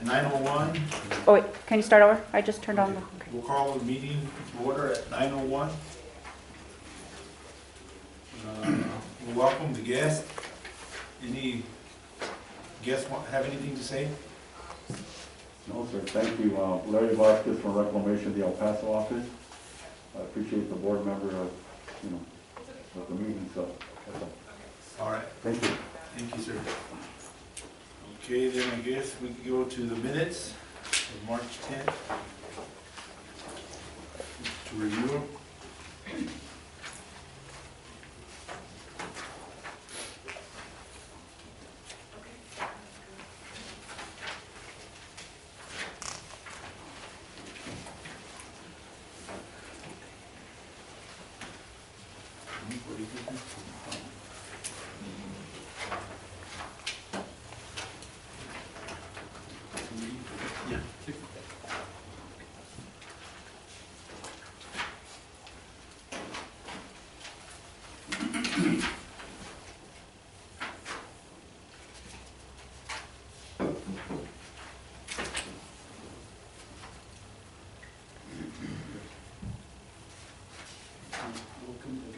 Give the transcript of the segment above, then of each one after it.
at 9:01. Oh wait, can you start over? I just turned on the, okay. We'll call the meeting to order at 9:01. We'll welcome the guests. Any guests have anything to say? No, sir. Thank you. Larry Vasquez from Reclamation, the El Paso office. I appreciate the board member, of the meeting, so that's all. All right. Thank you. Thank you, sir. Okay, then I guess we can go to the minutes of March 10th to review them.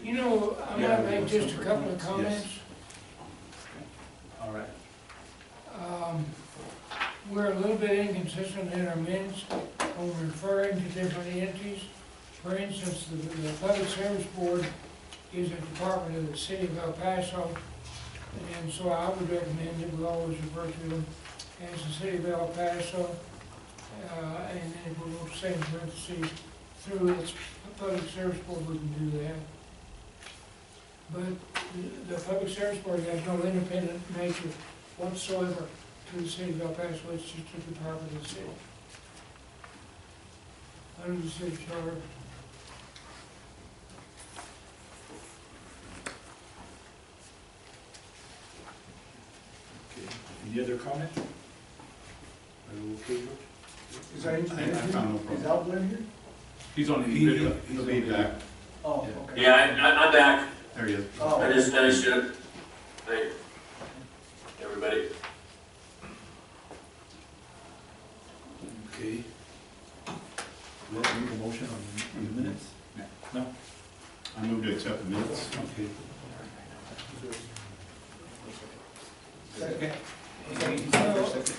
You know, I might make just a couple of comments. All right. We're a little bit inconsistent in our minutes when referring to different entities. For instance, the Public Service Board is a department of the city of El Paso, and so I would recommend that we always refer to them as the city of El Paso, and then if we will say in parentheses, through its Public Service Board, we can do that. But the Public Service Board has no independent nature whatsoever to the city of El Paso. It's just a department of the city. Under the city charter. Okay. Any other comment? Are you okay, George? Is that, I found no problem. is Albert here? He's on the He- video. He'll be back. Oh, Yeah. okay. Yeah, I'm back. There he is. Oh, I just finished it. Hey, everybody. Okay. Do you have to make a motion on the minutes? No? I move to accept the minutes. Okay. Second.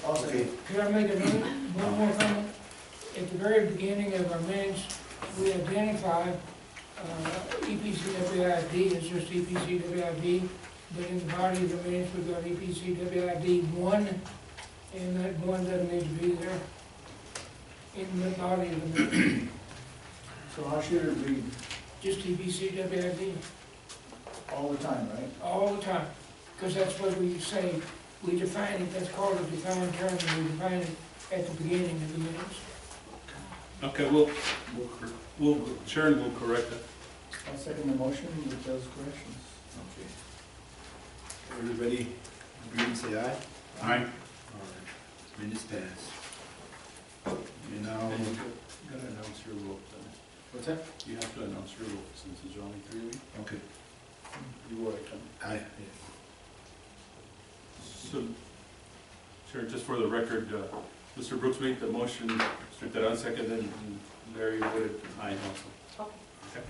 I'll Okay. Could I make one more comment? At the very beginning of our minutes, we identified EPCWID as just EPCWID, but in the body of the minutes, we've got EPCWID1, and that one doesn't need to be there in the body of the minutes, So how should it read? just EPCWID, All the time, right? all the time, because that's what we say, we define it, that's called a defined term, and we define it at the beginning of the minutes. Okay, Sharon will correct it. I'll second the motion with those corrections. Okay. Everybody agree and say aye? Aye. All right. Minutes pass. And now, You gotta announce your vote. what's that? You have to announce your vote since there's only 3 of you. Okay. You were it. Aye. So, Sharon, just for the record, Mr. Brooks made the motion, Mr. Terran seconded, and Larry voted aye also. Okay.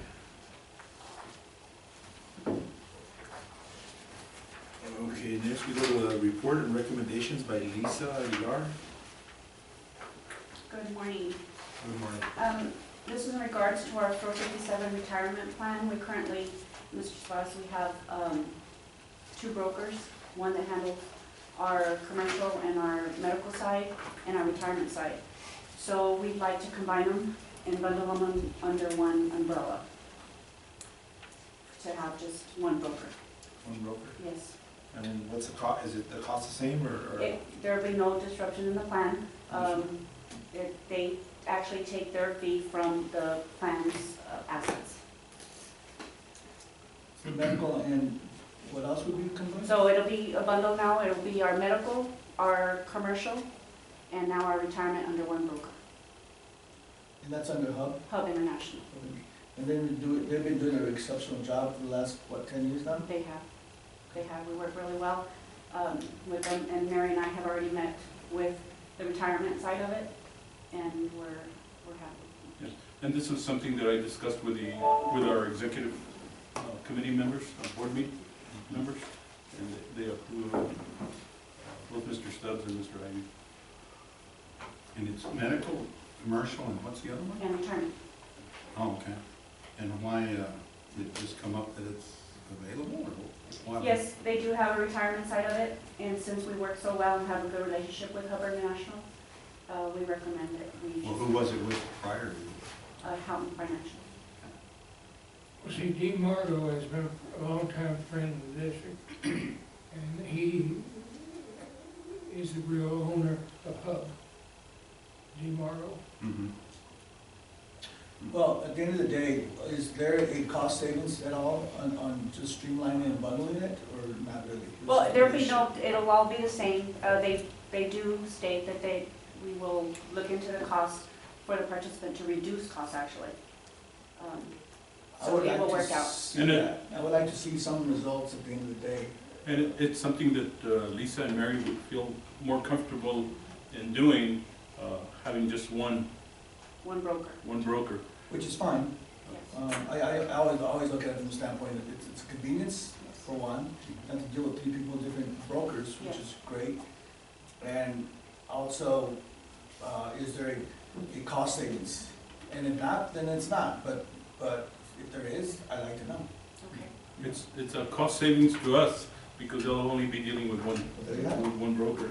Okay, next we go to the report and recommendations by Lisa Aguilar. Good morning. Good morning. This is in regards to our 457 retirement plan. We currently, Mr. Spas, we have 2 brokers, one that handles our commercial and our medical side and our retirement side. So we'd like to combine them and bundle them under one umbrella to have just one broker. One broker. Yes. And then what's the cost, is it the cost the same or? There'll be no disruption in the plan. They actually take their fee from the plan's assets. So medical and what else would be combined? So it'll be a bundle now. It'll be our medical, our commercial, and now our retirement under one broker, And that's under Hub? Hub International. And then they've been doing an exceptional job for the last, what, 10 years now? They have. We work really well with them, and Mary and I have already met with the retirement side of it, and we're happy. And this was something that I discussed with our executive committee members, board members, and they approved both Mr. Stubbs and Mr. Ivy. And it's medical, commercial, and what's the other one? And retirement. Oh, okay. And why, did it just come up that it's available, or why? Yes, they do have a retirement side of it, and since we work so well and have a good relationship with Hubbard National, we recommend that we Well, just, who was it with prior to? Houghton Financial. Well, see, Dean Margot has been a long-time friend of the district, and he is the real owner of Hub. Dean Margot. Mm-hmm. Well, at the end of the day, is there a cost savings at all on just streamlining and bundling it, or not really? Well, there'll be no, it'll all be the same. They do state that we will look into the cost for the participant to reduce costs, actually. I So would it like will to work out. see And that. I would like to see some results at the end of the day. And it's something that Lisa and Mary would feel more comfortable in doing, having just one broker. Which is fine. Yes. I always look at it from the standpoint of it's a convenience, for one, and to deal with 3 people, different brokers, which Yes. is great. And also, is there a cost savings? And if not, then it's not, but if there is, I'd like to know. Okay. It's a cost savings to us, because they'll only be dealing with There you have it. one broker.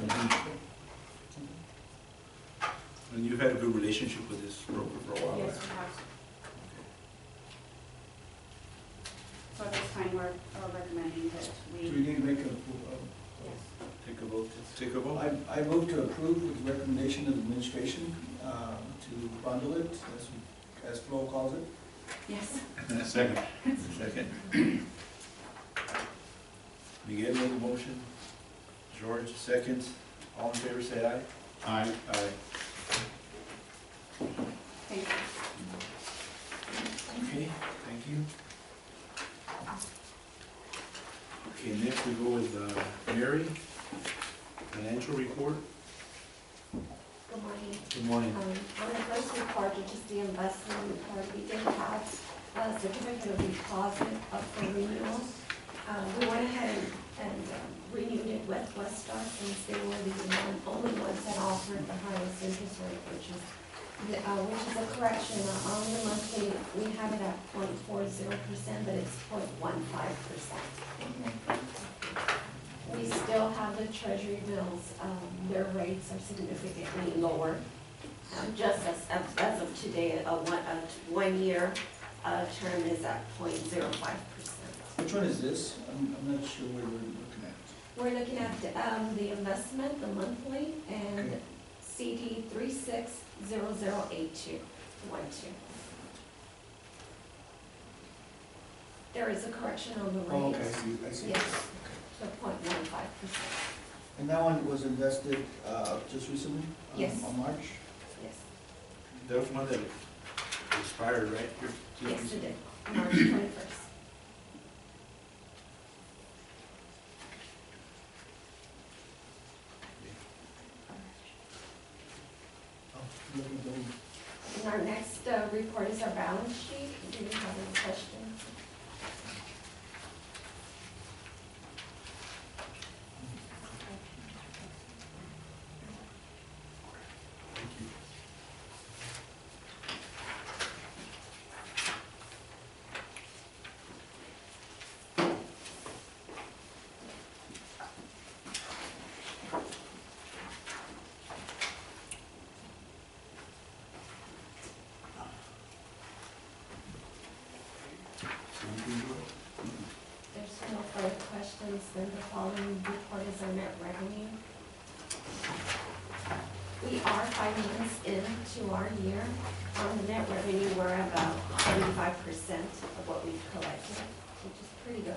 And you've had a good relationship with this broker for a while, right? Yes, we have. So at this time, we're recommending that Do we we, need to make yes. Take a vote. Take a vote. I move to approve with the recommendation of the administration to bundle it, as Flo calls it. Yes. Second. Second. Miguel made the motion. George, seconds. All in favor, say aye. Aye. Aye. Thank you. Okay, thank you. Okay, next we go with Mary, financial report. Good morning. Good morning. On the first report, which is the investment report, we did have a certificate of deposit up for renewal. We went ahead and renewed it with Westar since they were the only ones that offered the highest interest rate, which is a correction. On the monthly, we have it at 0.40%, but it's 0.15%. We still have the treasury bills, their rates are significantly lower. Just as of today, a 1 year term is at 0.05%. Which one is this? I'm not sure where we're looking at. We're looking at the investment, the monthly, and Okay. CD 36008212. There is a correction on the rates. Oh, okay, I see. Yes, to 0.15%. And that one was invested just recently? Yes. On March? Yes, That was one that expired, right? yes, it did, March 21st. Looking at those. And our next report is our balance sheet. Do you have any questions? There's no further questions, then the following report is our net revenue. We are 5 months into our year. On the net revenue, we're about 75% of what we've collected, which is pretty good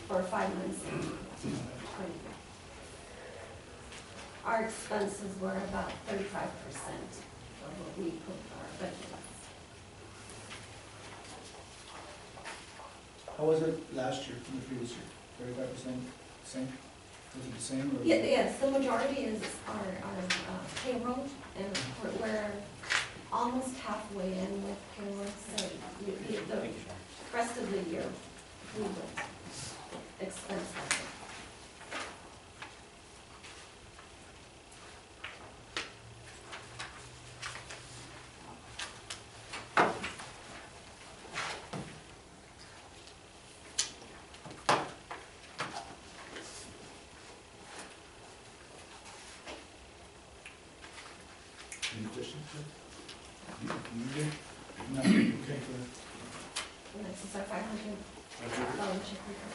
for 5 months in. Pretty good. Our expenses were about 35% of what we put our budget. How was it last year from the previous year? 35%, same? Is it the same or? Yes, the majority is our payroll, and we're almost halfway in with payroll, so the rest of the year, we would expense that. Any questions? No, okay. And this is our $500 check return.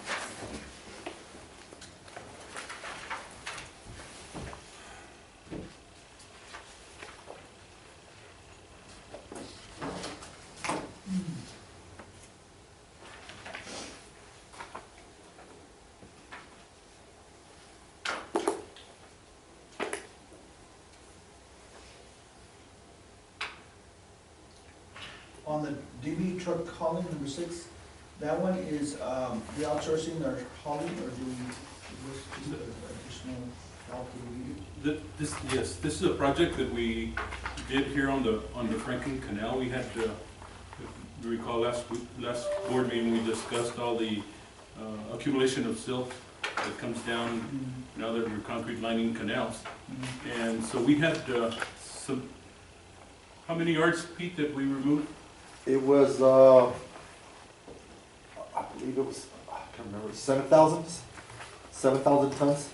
On the DB truck hauling, number 6, that one is, the outsourcing or hauling, or do we, is this just additional help that we need? Yes, this is a project that we did here on the Franklin Canal. We had, if you recall last board meeting, we discussed all the accumulation of silt that comes down now that we're concrete lining canals. And so we had some, how many yards, Pete, that we removed? It was, I believe it was, I can't remember, 7,000 tons.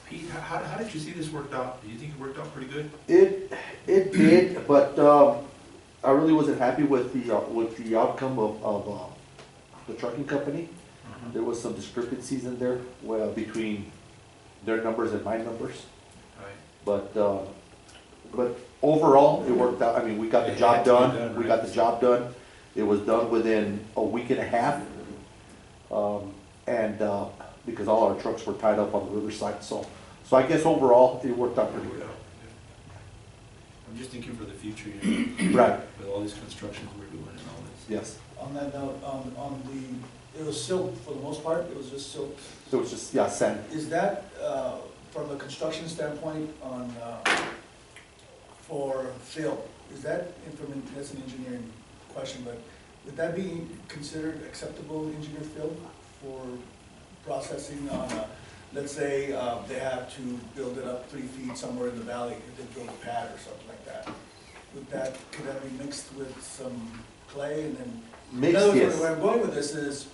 Pete, how did you see this worked out? Do you think it worked out pretty good? It did, but I really wasn't happy with the outcome of the trucking company. There was some discrepancies in there, well, between their numbers and my numbers. Right. But overall, it worked out. I mean, we got the job done. We got the job done. It was done within a week and a half. Because all our trucks were tied up on the riverside, so I guess overall, it worked out pretty good. I'm just thinking for the future, you know, Right, with all these constructions we're doing and all this. yes. On that note, on the, it was silt for the most part, it was just silt. It was just, yeah, sand. Is that, from a construction standpoint on, for fill, is that, that's an engineering question, but would that be considered acceptable engineer fill for processing on, let's say, they have to build it up 3 feet somewhere in the valley, if they build a pad or something like that? Could that be mixed with some clay and then? Mixed, In other words, yes. where I'm going with this is,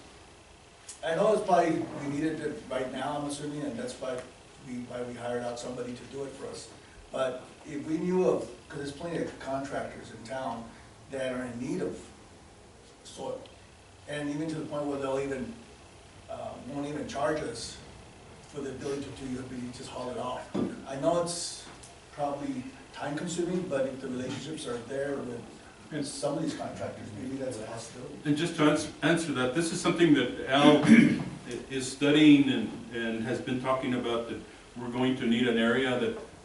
I know it's probably, we needed it right now, I'm assuming, and that's why we hired out somebody to do it for us. But if we knew of, because there's plenty of contractors in town that are in need of soil, and even to the point where they'll even, won't even charge us for the ability to just haul it off. I know it's probably time consuming, but if the relationships are there with some of these contractors, maybe that's a possibility. And just to answer that, this is something that Al is studying and has been talking about, that we're going to need an area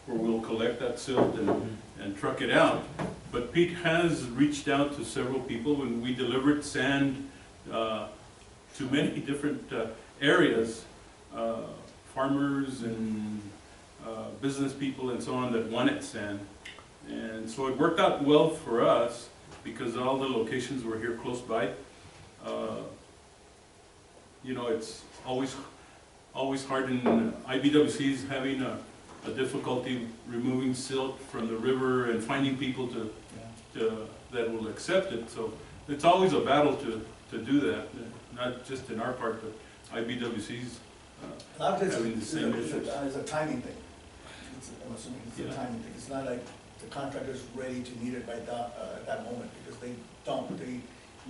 where we'll collect that silt and truck it out. But Pete has reached out to several people, and we delivered sand to many different areas, farmers and business people and so on that wanted sand. And so it worked out well for us because all the locations were here close by. You know, it's always hard, in IBWC's having a difficulty removing silt from the river and finding people that will accept it. So it's always a battle to do that, not just in our part, but IBWC's having the same issues. It's a timing thing. I'm assuming it's a Yeah. timing thing. It's not like the contractor's ready to need it right at that moment, because they don't. They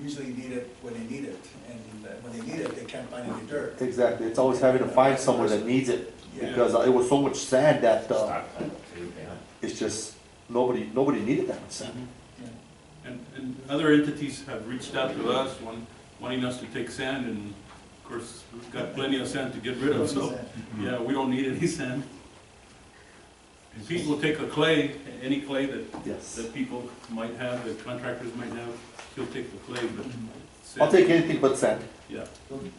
usually need it when they need it, and when they need it, they can't find any dirt. Exactly. It's always having to find somewhere that needs it, Yeah. because it was so much sand that it's just nobody needed that much sand. Yeah. And other entities have reached out to us, wanting us to take sand, and of course, we've got plenty of sand to get rid of, so, yeah, we don't need any sand. Pete will take a clay, any clay Yes. that people might have, that contractors might have, he'll take the clay, but I'll sand, take anything but sand. yeah. Okay.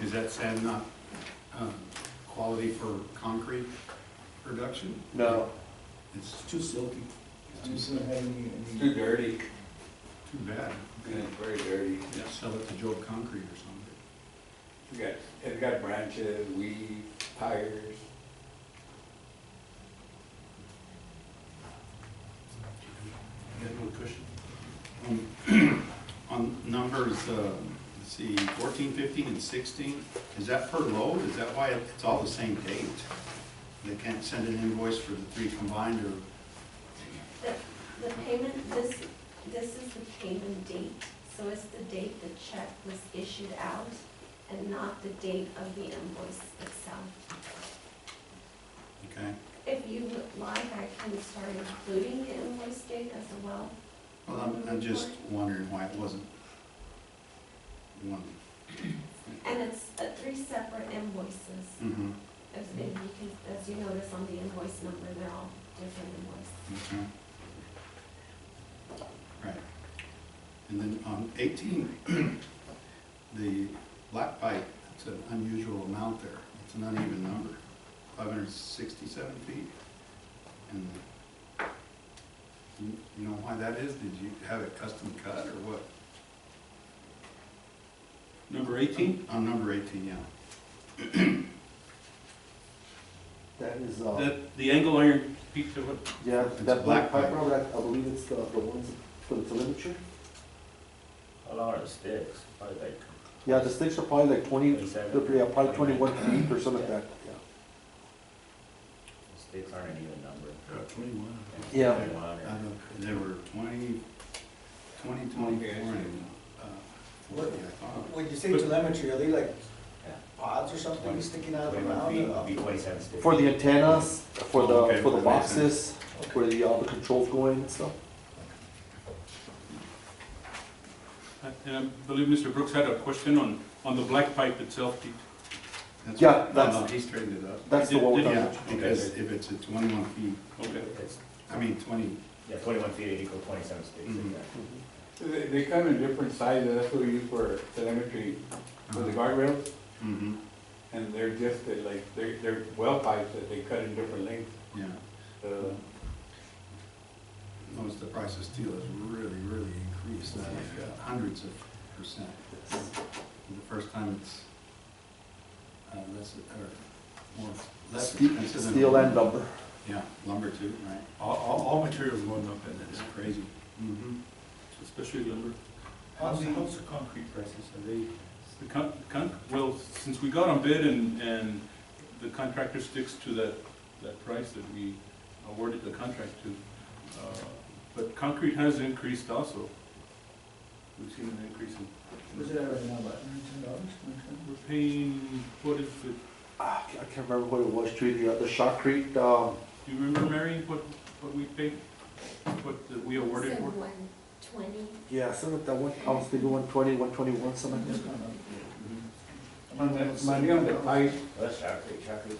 Is that sand not quality for concrete production? No, It's It's too silty. too It's not having any. Too dirty, too bad. and it's very dirty. Yeah, sell it to Joe Concrete or something. It's got branches, weeds, tires. You got no cushion? On numbers, let's see, 14, 15, and 16, is that per load? Is that why it's all the same date? They can't send an invoice for the three combined, or? The payment, this is the payment date, so it's the date the check was issued out and not the date of the invoice itself. Okay. If you would like, I can start including the invoice date as well. Well, I'm just wondering why it wasn't one. And it's three separate invoices. Mm-hmm. As you notice on the invoice number, they're all different invoices. Okay. Right. And then on 18, the black pipe, it's an unusual amount there. It's an uneven number, 567 feet. And you know why that is? Did you have it custom cut or what? Number 18? On number 18, yeah. that is, The angle iron piece of it? yeah, It's that black black pipe, pipe. Robert, I believe it's the ones for the telemetry. How long are the sticks? Probably like Yeah, the sticks are probably like 20, 27? yeah, probably 21 feet or something like that, yeah. the sticks aren't an even number. 21. Yeah. 21 or- There were 20, 24, and 40, I thought. When you say telemetry, are they like Yeah. pods or something sticking out of the 21 feet would ground? be 27 sticks. For the antennas, for Okay, the that makes boxes, where all the controls go in and stuff. And I believe Mr. Brooks had a question on the black pipe itself. That's Yeah, what- that's- no, he straightened it up. That's the one we're Did- talking did- about. Because if it's at 21 feet, Okay. It's, I mean 20, yeah, 21 feet, it equals 27 sticks. Mhm. exactly. They come in different sizes, that's what we use for telemetry, for the guardrails, mm-hmm, and they're just like, they're well pipes that they cut in different lengths. yeah. Notice the price of steel has really, really increased, like hundreds of percent. The first time it's less, or more, less expensive than. Steel and lumber. Yeah, lumber too, right? All materials going up in It's this. crazy. Mm-hmm. Especially lumber. How's the concrete prices? Are they? Well, since we got on bid and the contractor sticks to that price that we awarded the contract to, but concrete has increased also. We've seen an increase in. What's it at right now, about $110? We're paying, what is it, I can't remember what it was, the shotcrete, do you remember, Mary, what we paid? What we awarded It's for? 120. yeah, something like that one, I was thinking 120, 121, something like It's that. gone up. Money on the pipe, Well, that's shotcrete. Shotcrete's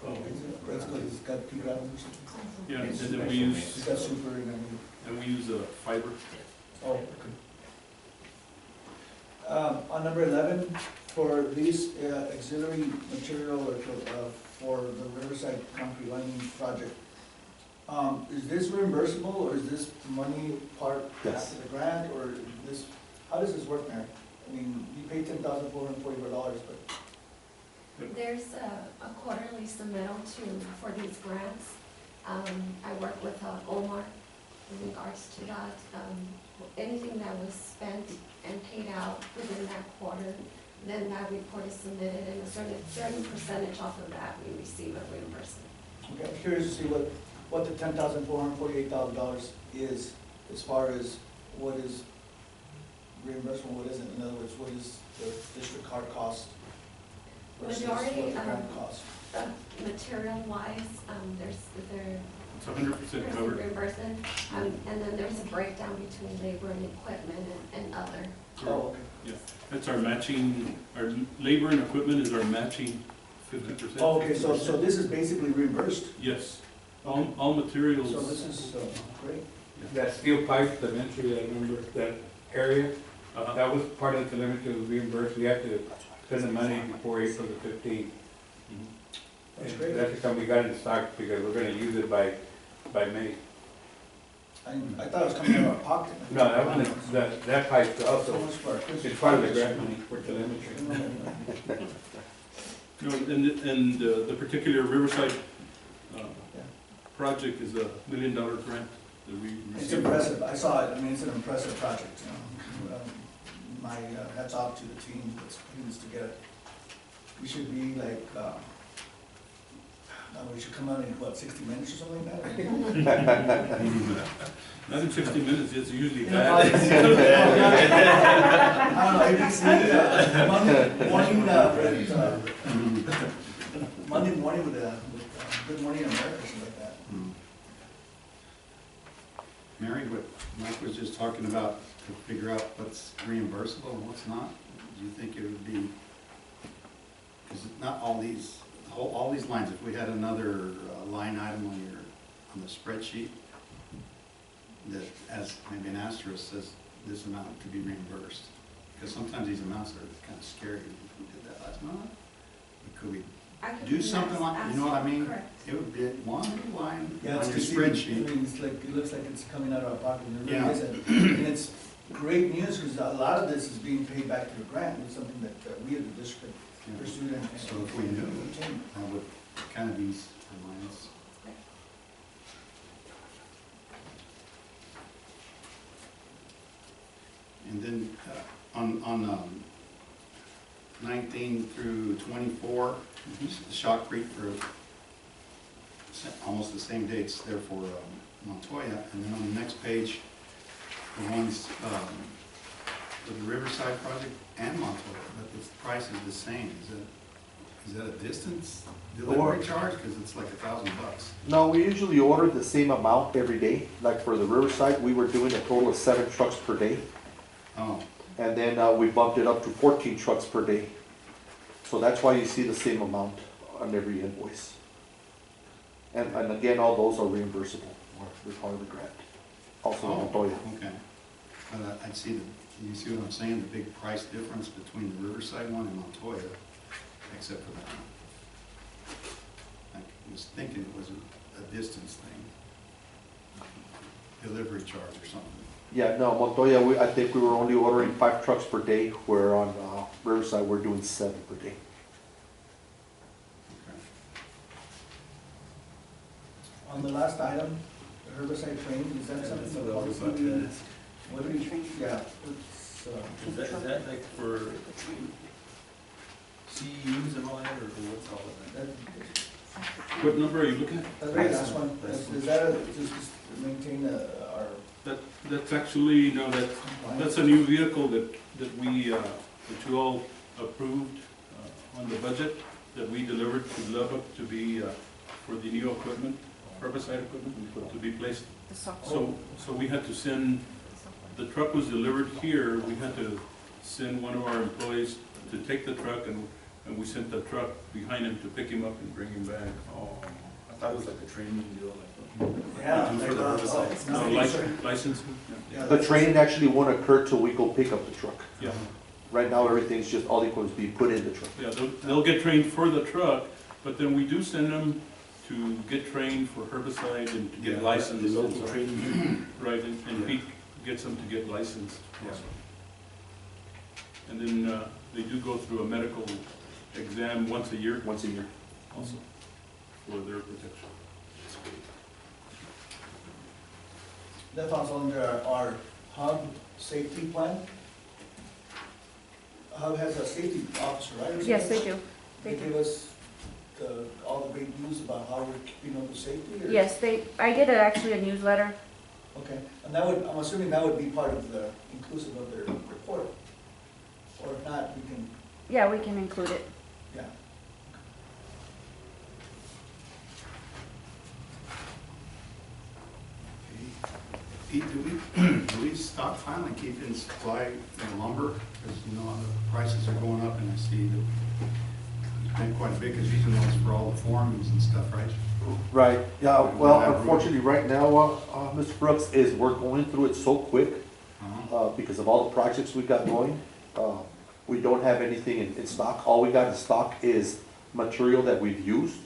Oh, that's because it's got peak ground or something. Yeah, and then we It's use, got super and fiber. Oh, okay. On number 11, for these auxiliary material or for the Riverside Concrete Lining Project, is this reimbursable or is this money part Yes. after the grant or is this, how does this work, Mary? I mean, you pay $10,444, but There's a quarterly submittal for these grants. I work with Omar in regards to that. Anything that was spent and paid out within that quarter, then that report is submitted and a certain percentage off of that, we receive a reimbursement. okay, I'm curious to see what the $10,448,000 is as far as what is reimbursement, what isn't. In other words, what is the district card cost versus what the Majority, grant cost? Material-wise, they're It's 100% covered. reimbursement, and then there's a breakdown between labor and equipment and other. Oh, okay. Yeah, that's our matching, our labor and equipment is our matching 50%. Oh, okay, so this is basically reimbursed. Yes, all materials. So this is great. that steel pipe, the entry, I remember, that area, Uh-huh. that was part of the telemetry was reimbursed, we had to spend the money before April the 15th. That's And great. that's something we got in stock because we're gonna use it by May. I thought it was coming out of our pocket. No, that wasn't, that pipe's So also, much for our Christmas. it's part of the grant money for telemetry. No, and the particular Riverside project is $1 million grant that we It's received. impressive, I saw it, I mean, it's an impressive project, you know. My hats off to the team that's putting this together. We should be like, we should come out in, what, 60 minutes or something like that? Not in 60 minutes, it's usually Yeah, bad. I don't know, ABC, Monday morning with Good Morning America, or something like that. Mary, what Mike was just talking about, to figure out what's reimbursable and what's not, do you think it would be, because not all these, all these lines, if we had another line item on the spreadsheet that has maybe an asterisk says this amount to be reimbursed, because sometimes these amounts are kind of scary. We did that last month. Could we I could do something like, you know what I mean? Correct. It would be one line Yeah, on it's your deceiving. spreadsheet. I mean, it's like, it looks like it's coming out of our pocket, and it Yeah. really isn't. And it's great news, because a lot of this is being paid back to the grant, it's something that we as a district Yeah. pursued and. So if we knew, that would kind of ease our minds. And then on 19 through 24, Shotcrete for almost the same dates there for Montoya. And then on the next page, the ones for the Riverside project and Montoya, but the price is the same. Is that a distance delivery charge? Because it's like $1,000. No, we usually order the same amount every day. Like for the Riverside, we were doing a total of 7 trucks per day. Oh, And then we bumped it up to 14 trucks per day. So that's why you see the same amount on every invoice. And again, all those are reimbursable, or they're part of the grant. Also, Oh. Montoya. okay. But I see you see what I'm saying, the big price difference between the Riverside one and Montoya, except for that one. I was thinking it was a distance thing, delivery charge or something. Yeah, no, Montoya, I think we were only ordering 5 trucks per day, where on Riverside, we're doing 7 per day. Okay. On the last item, the herbicide training, is that something that policy we? What do we, yeah, it's, Is that like for CEUs and all that, or what's all of that? What number are you looking at? That's the last one, is that just to maintain our That's actually, no, that's a new vehicle that you all approved on the budget, that we delivered to Lubbock to be, for the new equipment, herbicide equipment, to be placed. The software. So we had to send, the truck was delivered here, we had to send one of our employees to take the truck, and we sent the truck behind him to pick him up and bring him back. Oh, I thought it was like a training deal, like. Yeah. For the herbicide. No, licensing? Yeah, The training actually won't occur till we go pick up the truck. Yeah, Right now, everything's just, all the equipment's being put in the truck. yeah, they'll get trained for the truck, but then we do send them to get trained for herbicide and to get licensed. The local training. Right, and Pete gets them to get licensed also. And then they do go through a medical exam once a year Once a year. also for their protection. that falls under our hub safety plan. Hub has a safety officer, right? Yes, they do. They give us all the great news about how we're keeping up with safety? Or? Yes, I get actually a newsletter. Okay, and that would, I'm assuming that would be part of the, inclusive of their report? Or if not, we can, Yeah, we can include it. yeah. Pete, do we stockpile and keep in supply of lumber? Because, you know, the prices are going up, and I see that it's been quite a bit, because usually it's for all the forms and stuff, right? Right, yeah, well, unfortunately, right now, Mr. Brooks, is we're going through it so quick, because of all the projects we got going. We don't have anything in stock. All we got in stock is material that we've used.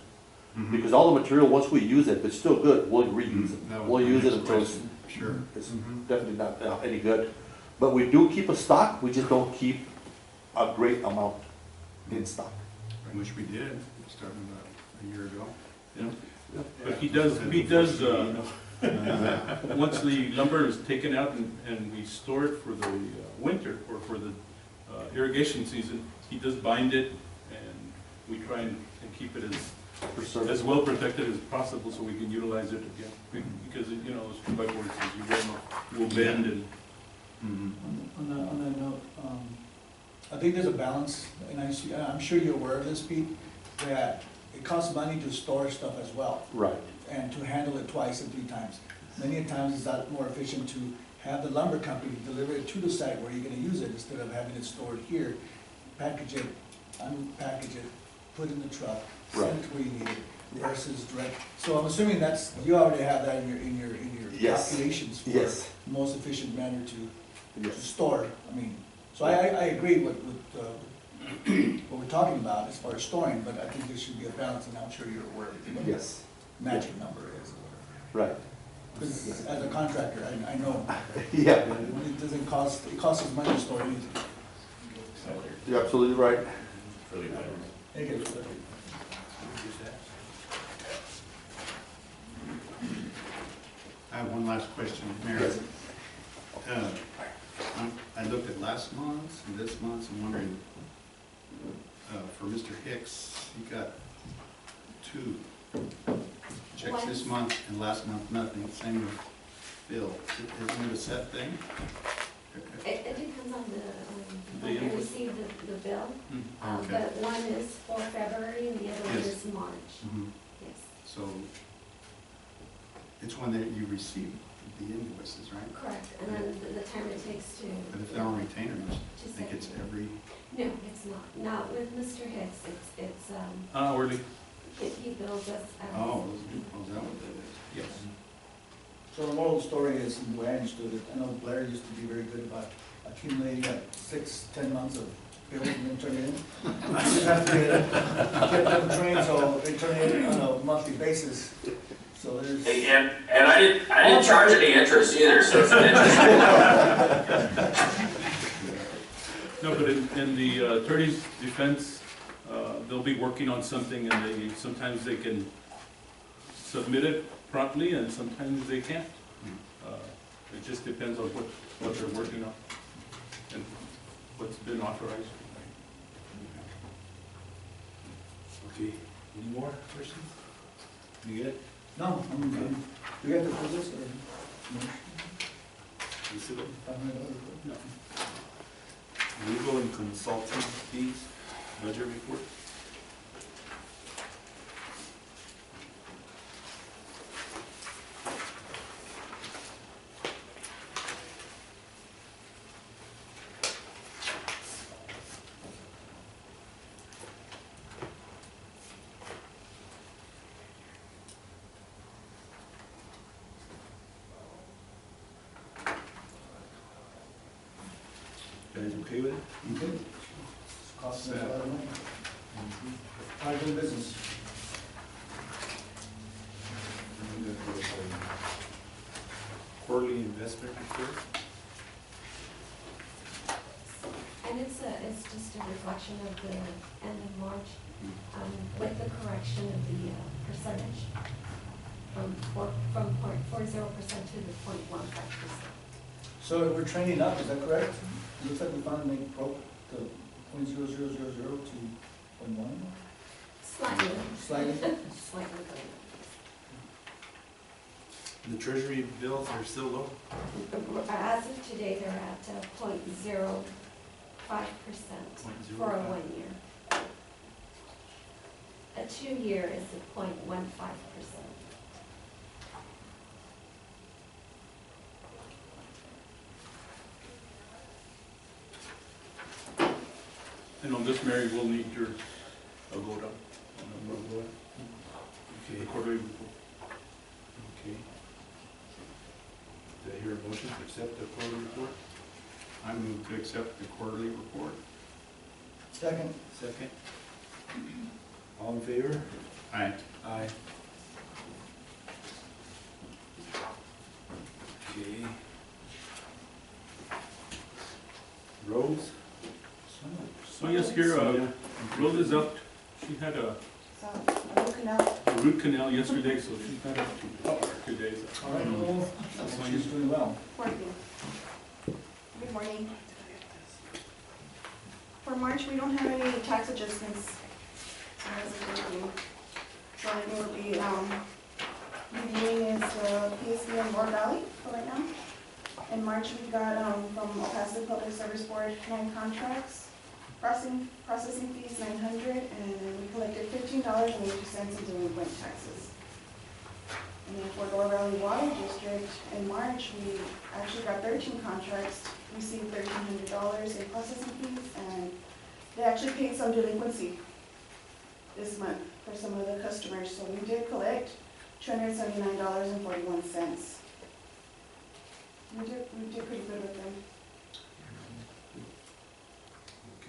Mhm. Because all the material, once we use it, if it's still good, we'll reuse it. That was We'll my use it next until it's, question. Sure. it's Mhm. definitely not any good. But we do keep a stock, we just don't keep a great amount in stock. I wish we did, starting about a year ago. Yeah. But he does, once the lumber is taken out and we store it for the winter or for the irrigation season, he does bind it and we try and keep it as well protected as possible so we can utilize it again. Because, you know, those 2x4s, as you well know, will bend and. Mhm. On that note, I think there's a balance, and I'm sure you're aware of this, Pete, that it costs money to store stuff as well, Right. and to handle it twice and 3 times. Many a times it's not more efficient to have the lumber company deliver it to the site where you're gonna use it, instead of having it stored here, package it, unpackage it, put it in the truck, send it to where you need it, versus direct. So I'm assuming you already have that in your Yes. calculations for Yes. the most efficient manner to Yes. store. I mean, so I agree with what we're talking about as far as storing, but I think there should be a balance, and I'm sure you're aware of what the Yes. magic number is. Right. Because as a contractor, I know Yeah, it doesn't cost, it costs us money to store anything. you're absolutely right. Thank you. I have one last question, Mayor. Yes. I looked at last month's and this month's, I'm wondering, for Mr. Hicks, he got 2 checks this month and last month nothing, same with Bill. Isn't it a set thing? It depends on the, when I invoice. receive the bill, Okay. but one is for February and the other one Yes. is March, Mhm. yes. So it's when you receive the invoices, right? Correct, and then the time it takes to. But if they're on retainer, I To think send. it's every, No, it's not, not with Mr. Hicks, it's, Hourly. he bills us as. oh, is that what that is? Yes. So the moral of the story is, and the way I understood it, I know Blair used to be very good about accumulating 6-10 months of bills and then turn it in. You just have to get them trained, so they turn it in on a monthly basis. So there's. And I didn't charge any interest either, so it's an interest. No, but in the attorney's defense, they'll be working on something and sometimes they can submit it promptly and sometimes they can't. It just depends on what they're working on and what's been authorized. Okay, any more questions? You good? No, we got the full list or? You sit up. No. Legal and consulting fees, budget report? Guys okay with it? Okay. It's costing us a lot of money. How to do business? Quarterly investment report? And it's just a reflection of the end of March, with the correction of the percentage from 0.40% to the 0.15%. So we're trending up, is that correct? It looks like we finally broke the 0.0000 to 0.1. Slightly. Slightly? Slightly better. The treasury bills are still low? As of today, they're at 0.05% for a 1 year. A 2 year is at 0.15%. And on this, Mary, we'll need your vote on Okay, the quarterly report. okay. Did I hear a motion to accept the quarterly report? I move to accept the quarterly report. Second. Second. All in favor? Aye. Aye. Okay. Roads? So yes, here, Rose is up, she had a So, I'm looking up. root canal yesterday, so she's had it for 2 days. All right, well, that's why she's doing well. Working. Good morning. For March, we don't have any tax adjustments. So that's a good thing. So I think we'll be, reviewing is the PSB and Moore Valley for right now. In March, we got, from El Paso Public Service Board, 9 contracts. Processing fees, 900, and we collected $15.82 in delinquent taxes. And then for Door Valley Water District, in March, we actually got 13 contracts, received $1,300 in processing fees, and they actually paid some delinquency this month for some of the customers. So we did collect $279.41. We did pretty good with them.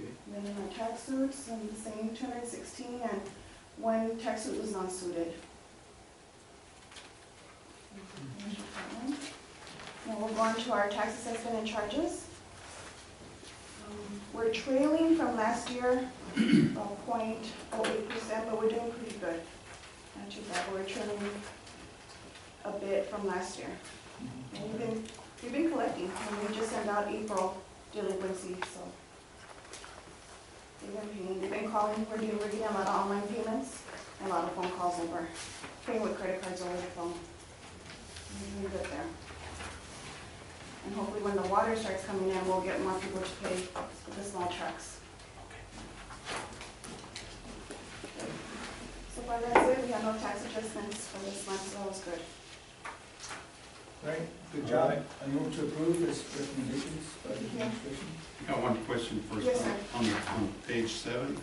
Okay. And then our tax suits, and the same 216, and 1 tax suit was non-suited. Now we'll go on to our tax assessment and charges. We're trailing from last year, 0.08%, but we're doing pretty good. Not too bad, we're trailing a bit from last year. And we've been collecting, and we just sent out April delinquency, so. They've been paying, they've been calling, we're getting a lot of online payments, and a lot of phone calls over, paying with credit cards over the phone. We're good there. And hopefully when the water starts coming in, we'll get more people to pay with the small trucks. So far that's it, we have no tax adjustments for this month, so that was good. All right, good job. I move to approve this recommendations by the administration. I got one question first. Yes, sir. On page 7,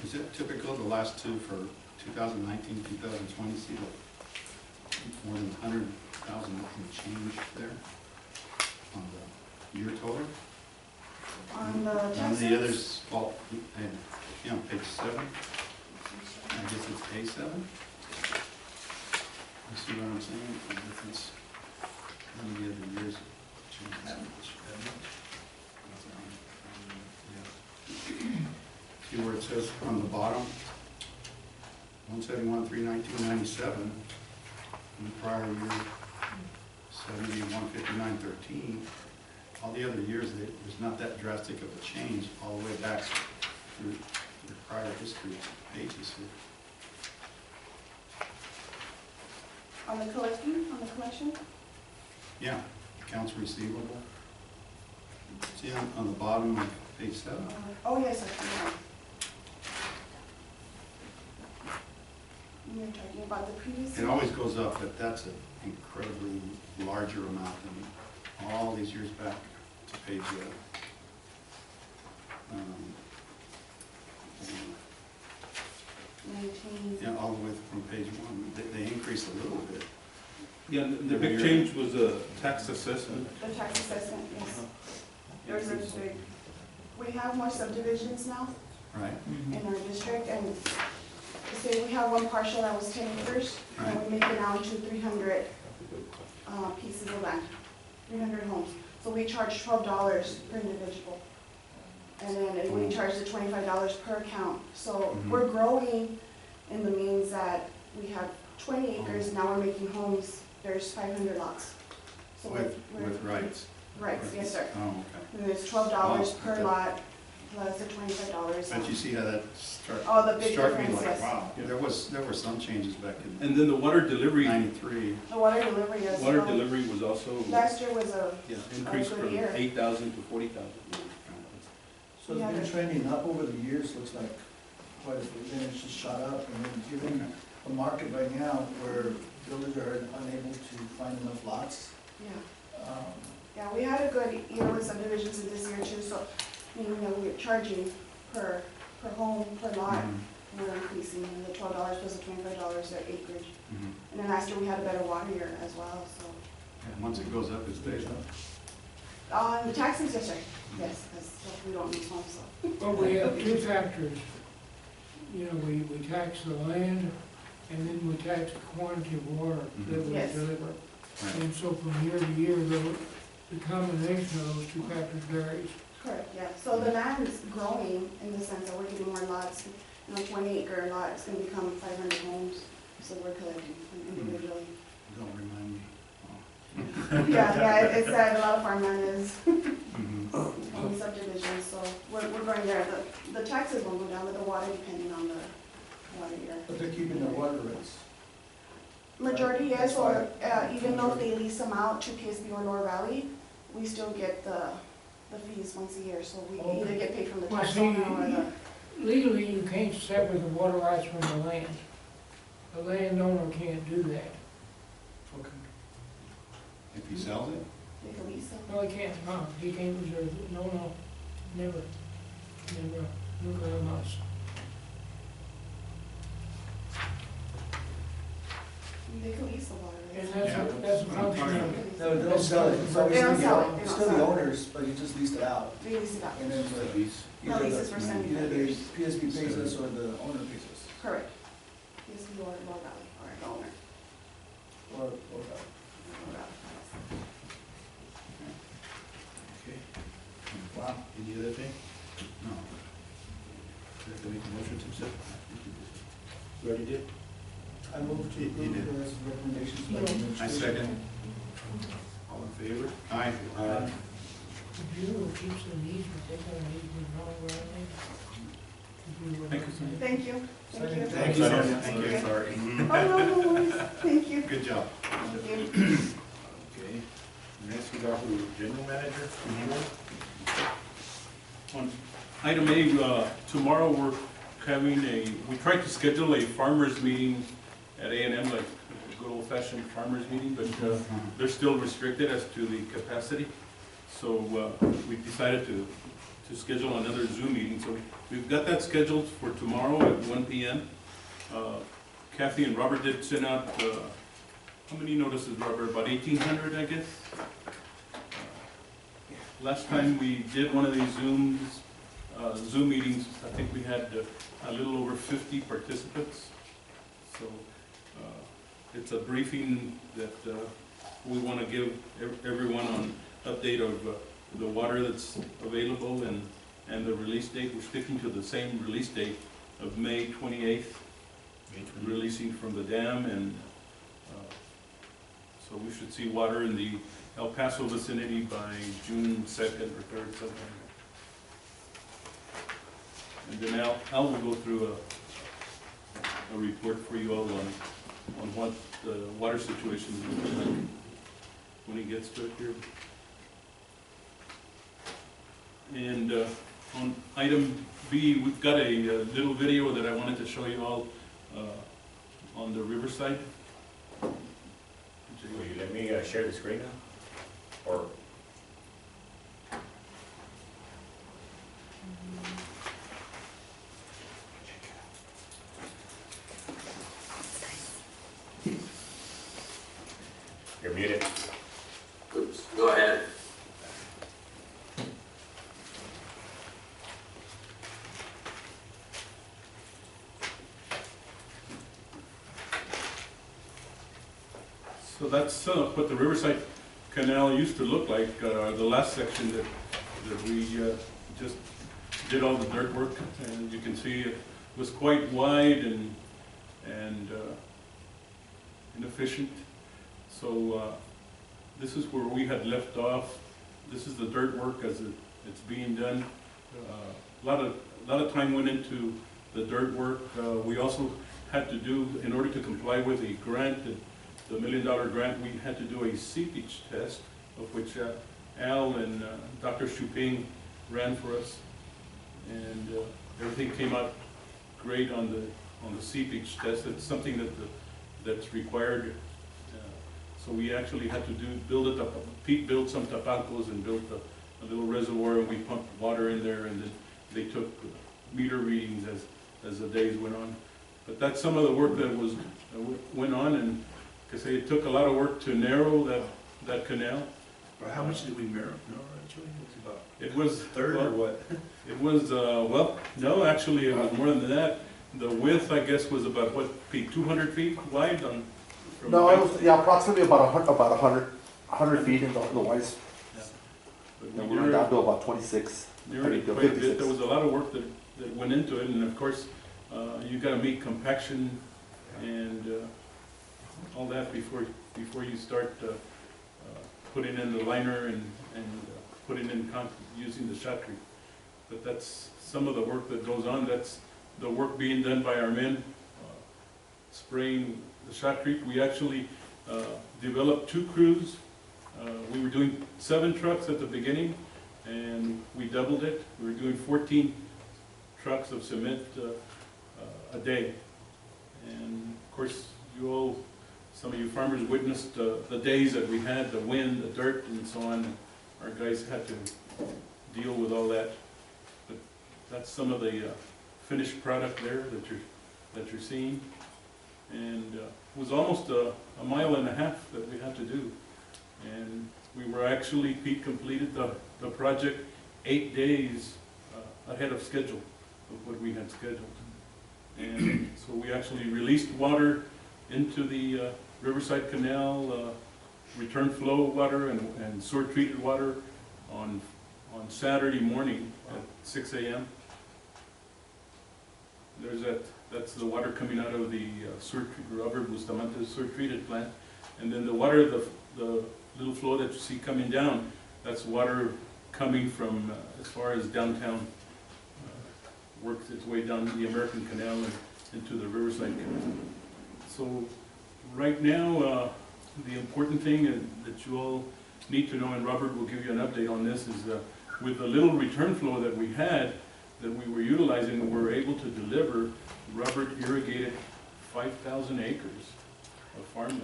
is it typical the last two for 2019, 2020, see the more than 100,000 in change there on the year total? On the On tax the suits? others, well, yeah, on page 7, I guess it's A7. You see what I'm saying? The difference in the other years changed that much. See where it says on the bottom, 171, 319, 97, in the prior year, 70, 159, 13. All the other years, there's not that drastic of a change all the way back through the prior history pages here. On the collection? Yeah, accounts receivable. See on the bottom of page 7? Oh, yes, I see. You're talking about the previous? It always goes up, but that's an incredibly larger amount than all these years back to page 19. yeah, all the way from page 1. They increase a little bit. Yeah, the big change was a tax assessment. The tax assessment, yes. There's a big, we have more subdivisions now Right. in our district, and say we have one parcel that was 10 acres, and we make it now into 300 pieces of land, 300 homes. So we charge $12 per individual. And then we charge the $25 per count. So we're growing in the means that we have 20 acres, now we're making homes, there's 500 lots. So With rights. Rights, yes, sir. Oh, okay. And there's $12 Wow, per okay. lot, plus the $25. But you see how that Oh, the big struck me difference, like, yes. wow, there were some changes back in And then the water delivery, 93. The water delivery as water well. delivery was also, Last year was yeah, increased good from year. 8,000 to 40,000. So it's been trending up over the years, looks like quite a bit, then it's just shot up, and then given the market right now where builders are unable to find enough lots. Yeah. Yeah, we had a good year with subdivisions in this year too, so, you know, we're charging per home, per lot, we're increasing, and the $12 plus the $25 their acreage. And then last year we had a better water year as well, so. And once it goes up, it stays up. On the taxes, yes, sir, yes, because we don't lose homes, so. But we have 2 factors. you know, we tax the land, and then we tax the quantity of water that we Yes. deliver. Right. And so from year to year, the combination of those two factors varies. Correct, yeah. So the land is growing in the sense that we're getting more lots. You know, 20-acre lot is gonna become 500 homes, so we're collecting individually. Don't remind me. Yeah, it's sad, a lot of farmland is Mhm. on subdivisions, so we're going there. The taxes won't go down, but the water depending on the water year. But they're keeping their water rates. Majority, yes, That's or why- even though if they lease them out to PSB or Lower Valley, we still get the fees once a year, so we either get paid from the Well, tax see, owner or the, legally, you can't sever the water rights from the land. The landowner can't do that. Okay. If he sells it? they can lease them. No, he can't, he can't reserve it, no, never, nunca más. They can lease the water, And right? that's, that's a function of, No, they don't sell it, it's always They don't sell it, they it's don't still the sell it. owners, but you just leased it out. They lease it out. And then The lease. No leases for 75 either the years. PSB pays us or the owner pays us. Correct. PSB or Lower Valley, or the owner. Or, Lower Valley. Okay. Wow, any other thing? No. Do you have to make a motion to accept? You already did? I move to You approve did. the recommendations by the I administration. second. All in favor? Aye. the Bureau keeps the needs, but they got an easement wrong where I live. Thank you, Sonia. Thank you. Thank you. Thank you, Sonia. Thank you, sorry. Oh, no, no worries. Thank you. Good job. Thank you. Okay. Next we got the general manager. On item A, tomorrow we're having we tried to schedule a farmers meeting at A&M, like a good old fashioned farmers meeting, but they're still restricted as to the capacity. So we decided to schedule another Zoom meeting. So we've got that scheduled for tomorrow at 1 p.m. Kathy and Robert did send out, how many notices, Robert? About 1,800, I guess? Last time we did one of these Zoom meetings, I think we had a little over 50 participants. So it's a briefing that we want to give everyone on update of the water that's available and the release date. We're sticking to the same release date of May 28th, releasing from the dam, and so we should see water in the El Paso vicinity by June 2nd or 3rd, something. And then Al will go through a report for you all on what the water situation looks like when he gets to it here. And on item B, we've got a little video that I wanted to show you all on the riverside. Will you let me share the screen now? Or? You're muted. Oops, go ahead. So that's what the Riverside Canal used to look like, the last section that we just did all the dirt work. And you can see it was quite wide and inefficient. So this is where we had left off. This is the dirt work as it's being done. A lot of time went into the dirt work. We also had to do, in order to comply with the grant, the $1 million grant, we had to do a seepage test, of which Al and Dr. Shuping ran for us, and everything came out great on the seepage test. It's something that's required. So we actually had to build it. Pete built some tapacos and built a little reservoir, and we pumped water in there, and then they took meter readings as the days went on. But that's some of the work that went on, and like I say, it took a lot of work to narrow that canal. How much did we narrow actually? It was Third or what? It was well, no, actually it was more than that. The width, I guess, was about what, Pete, 200 feet wide on? from No, it bank was, yeah, approximately about a hundred feet in the wise, But and we we went down to about 26. Near it quite a bit. There was a lot of work that went into it, and of course, you gotta meet compaction and all that before you start putting in the liner and putting in using the shotcrete. But that's some of the work that goes on. That's the work being done by our men, spraying the shotcrete. We actually developed 2 crews. We were doing 7 trucks at the beginning, and we doubled it. We were doing 14 trucks of cement a day. And of course, some of you farmers witnessed the days that we had, the wind, the dirt, and so on. Our guys had to deal with all that. But that's some of the finished product there that you're seeing. And it was almost a mile and a half that we had to do. And we were actually, Pete completed the project 8 days ahead of schedule of what we had scheduled. And so we actually released water into the Riverside Canal, return flow water and sewer treated water on Saturday morning at 6 a.m. That's the water coming out of the Robert Bustamante sewer treated plant. And then the water, the little flow that you see coming down, that's water coming from as far as downtown, works its way down the American Canal and into the Riverside Canal. So right now, the important thing that you all need to know, and Robert will give you an update on this, is with the little return flow that we had, that we were utilizing, we were able to deliver. Robert irrigated 5,000 acres of farmland.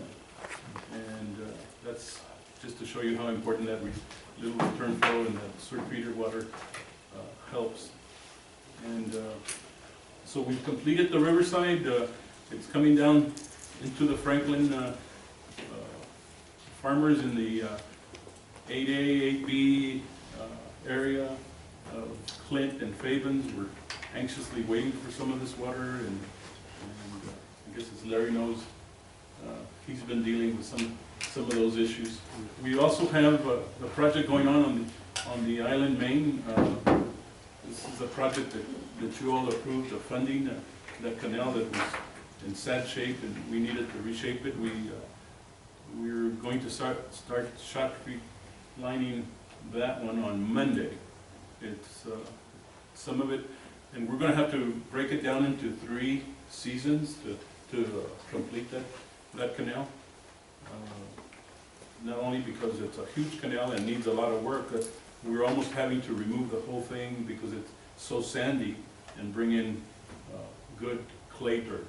And that's just to show you how important that little return flow and that sewer treated water helps. And so we've completed the Riverside. It's coming down into the Franklin farmers in the 8A, 8B area of Clint and Fabens. We're anxiously waiting for some of this water, and I guess as Larry knows, he's been dealing with some of those issues. We also have a project going on the island main. This is a project that you all approved of funding, that canal that was in sad shape and we needed to reshape it. We're going to start shotcrete lining that one on Monday. It's some of it, and we're going to have to break it down into 3 seasons to complete that canal. Not only because it's a huge canal and needs a lot of work, we're almost having to remove the whole thing because it's so sandy and bring in good clay dirt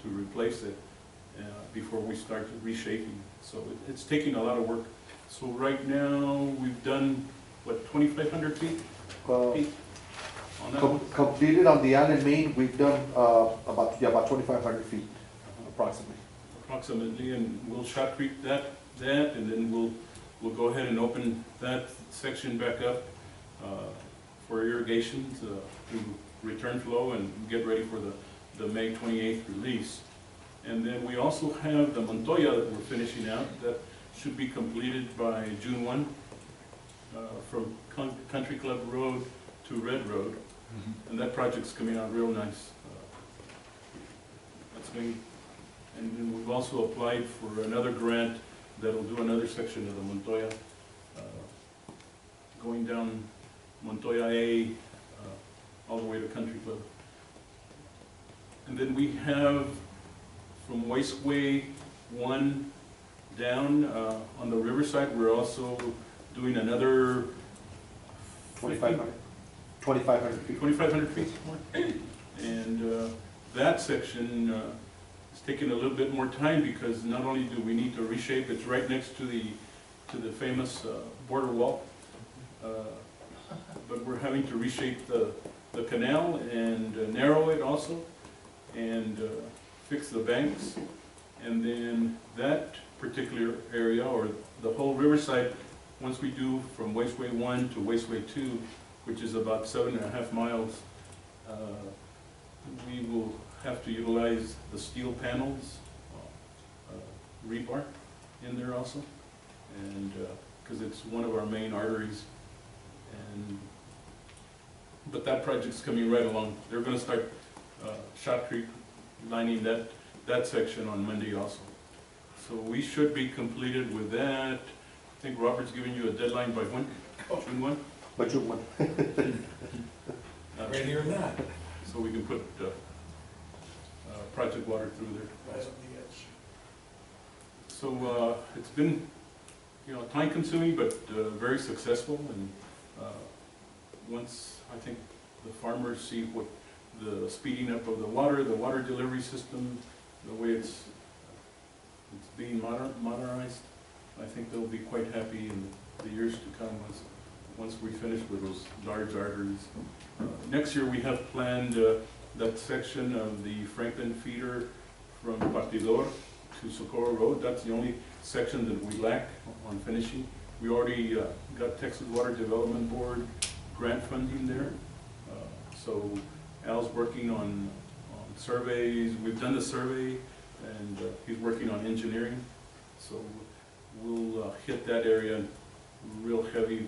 to replace it before we start reshaping. So it's taking a lot of work. So right now we've done, what, 2,500 feet? On that one? Completed on the island main, we've done about 2,500 feet, approximately. Approximately, and we'll shotcrete that, and then we'll go ahead and open that section back up for irrigation to return flow and get ready for the May 28th release. And then we also have the Montoya that we're finishing out. That should be completed by June 1 from Country Club Road to Red Road. And that project's coming out real nice. And then we've also applied for another grant that'll do another section of the Montoya, going down Montoya A all the way to Country Club. And then we have from Wasteway 1 down on the Riverside, we're also doing another 2,500 feet. 2,500 feet more. And that section is taking a little bit more time because not only do we need to reshape, it's right next to the famous border wall, but we're having to reshape the canal and narrow it also, and fix the banks. And then that particular area, or the whole Riverside, once we do from Wasteway 1 to Wasteway 2, which is about 7.5 miles, we will have to utilize the steel panels, rebar in there also, and, because it's one of our main arteries. And, but that project's coming right along. They're gonna start, shotcrete lining that section on Monday also. So we should be completed with that. I think Robert's giving you a deadline by when? June 1? But you want, Right here and now. So we can put, project water through there. Right on the edge. So, it's been, time consuming, but, very successful, and, once, I think, the farmers see what the speeding up of the water delivery system, the way it's being modernized, I think they'll be quite happy in the years to come once we finish with those large arteries. Next year, we have planned, that section of the Franklin feeder from Partidor to Socorro Road. That's the only section that we lack on finishing. We already got Texas Water Development Board grant funding there. So Al's working on surveys. We've done the survey, and he's working on engineering. So we'll hit that area real heavy